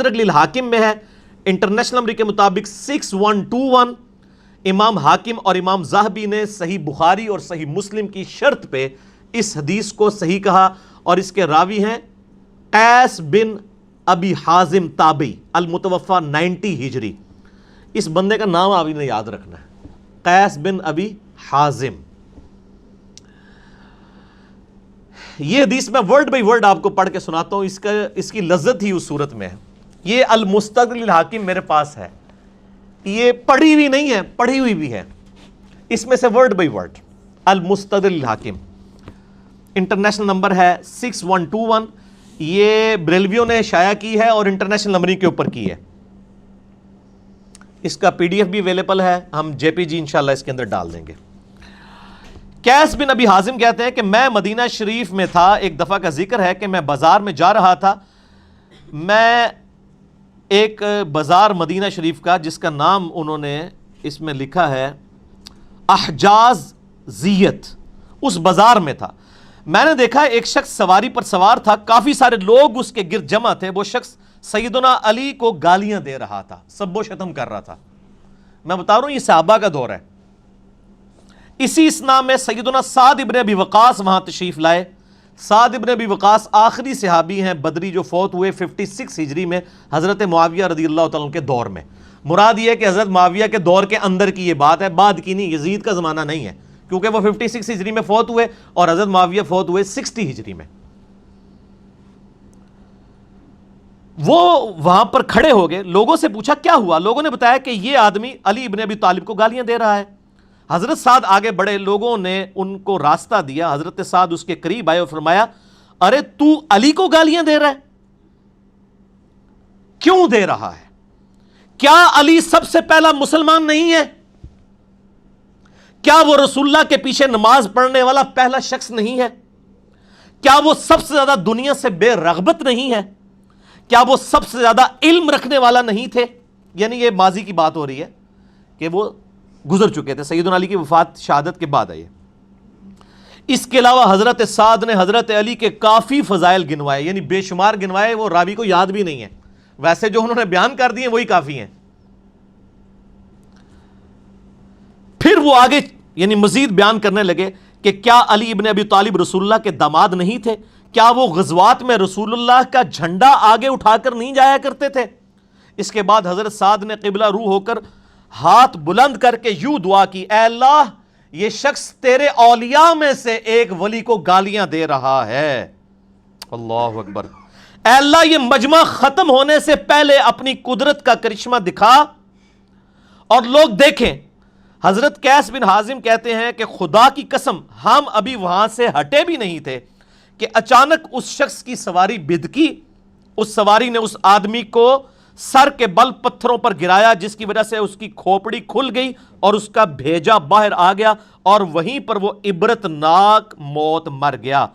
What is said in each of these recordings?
المستدرک للحاکم میں ہے، international number کے مطابق 6121۔ امام حاکم اور امام ذہبی نے صحیح بخاری اور صحیح مسلم کی شرط پہ اس حدیث کو صحیح کہا، اور اس کے راوی ہیں قیس بن ابی حازم تابعی، المتوفى 90 ہجری۔ اس بندے کا نام آپ نے یاد رکھنا ہے، قیس بن ابی حازم۔ یہ حدیث میں ورڈ بائی ورڈ آپ کو پڑھ کے سناتا ہوں، اس کی لذت ہی اس صورت میں ہے۔ یہ المستدرک للحاکم میرے پاس ہے، یہ پڑھی ہوئی نہیں ہے، پڑھی ہوئی بھی ہے، اس میں سے ورڈ بائی ورڈ۔ المستدرک للحاکم انٹرنیشنل نمبر ہے 6121، یہ بریلویو نے شائع کی ہے اور انٹرنیشنل نمبرنگ کے اوپر کی ہے۔ اس کا پی ڈی ایف بھی اویلیبل ہے، ہم جے پی جی انشاءاللہ اس کے اندر ڈال دیں گے۔ قیس بن ابی حازم کہتے ہیں کہ میں مدینہ شریف میں تھا، ایک دفعہ کا ذکر ہے کہ میں بازار میں جا رہا تھا، میں ایک بازار مدینہ شریف کا جس کا نام انہوں نے اس میں لکھا ہے احجاز زیت، اس بازار میں تھا۔ میں نے دیکھا ایک شخص سواری پر سوار تھا، کافی سارے لوگ اس کے گرد جمع تھے، وہ شخص سیدنا علی کو گالیاں دے رہا تھا، سب و شتم کر رہا تھا۔ میں بتا رہا ہوں یہ صحابہ کا دور ہے۔ اسی اسنا میں سیدنا سعد ابن ابی وقاص وہاں تشریف لائے۔ سعد ابن ابی وقاص آخری صحابی ہیں بدری جو فوت ہوئے 56 ہجری میں حضرت معاویہ رضی اللہ تعالیٰ عنہ کے دور میں۔ مراد یہ ہے کہ حضرت معاویہ کے دور کے اندر کی یہ بات ہے، بعد کی نہیں، یزید کا زمانہ نہیں ہے، کیونکہ وہ 56 ہجری میں فوت ہوئے اور حضرت معاویہ فوت ہوئے 60 ہجری میں۔ وہ وہاں پر کھڑے ہو گئے، لوگوں سے پوچھا کیا ہوا؟ لوگوں نے بتایا کہ یہ آدمی علی ابن ابی طالب کو گالیاں دے رہا ہے۔ حضرت سعد آگے بڑھے، لوگوں نے ان کو راستہ دیا، حضرت سعد اس کے قریب آئے اور فرمایا ارے تو علی کو گالیاں دے رہا ہے، کیوں دے رہا ہے؟ کیا علی سب سے پہلا مسلمان نہیں ہے؟ کیا وہ رسول اللہ کے پیچھے نماز پڑھنے والا پہلا شخص نہیں ہے؟ کیا وہ سب سے زیادہ دنیا سے بے رغبت نہیں ہے؟ کیا وہ سب سے زیادہ علم رکھنے والا نہیں تھے؟ یعنی یہ ماضی کی بات ہو رہی ہے کہ وہ گزر چکے تھے، سیدنا علی کی وفات شہادت کے بعد آئی۔ اس کے علاوہ حضرت سعد نے حضرت علی کے کافی فضائل گنوائے، یعنی بے شمار گنوائے، وہ راوی کو یاد بھی نہیں ہے، ویسے جو انہوں نے بیان کر دیے وہی کافی ہیں۔ پھر وہ آگے یعنی مزید بیان کرنے لگے کہ کیا علی ابن ابی طالب رسول اللہ کے داماد نہیں تھے؟ کیا وہ غزوات میں رسول اللہ کا جھنڈا آگے اٹھا کر نہیں جایا کرتے تھے؟ اس کے بعد حضرت سعد نے قبلہ رو ہو کر ہاتھ بلند کر کے یوں دعا کی، اے اللہ یہ شخص تیرے اولیاء میں سے ایک ولی کو گالیاں دے رہا ہے۔ اللہ اکبر۔ اے اللہ یہ مجمع ختم ہونے سے پہلے اپنی قدرت کا کرشمہ دکھا اور لوگ دیکھیں۔ حضرت قیس بن حازم کہتے ہیں کہ خدا کی قسم ہم ابھی وہاں سے ہٹے بھی نہیں تھے کہ اچانک اس شخص کی سواری بدکی، اس سواری نے اس آدمی کو سر کے بل پتھروں پر گرایا، جس کی وجہ سے اس کی کھوپڑی کھل گئی اور اس کا بھیجا باہر آ گیا اور وہیں پر وہ عبرتناک موت مر گیا۔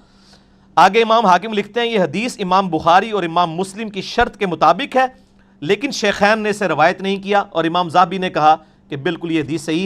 آگے امام حاکم لکھتے ہیں یہ حدیث امام بخاری اور امام مسلم کی شرط کے مطابق ہے، لیکن شیخین نے اسے روایت نہیں کیا، اور امام ذہبی نے کہا کہ بالکل یہ حدیث صحیح ہے۔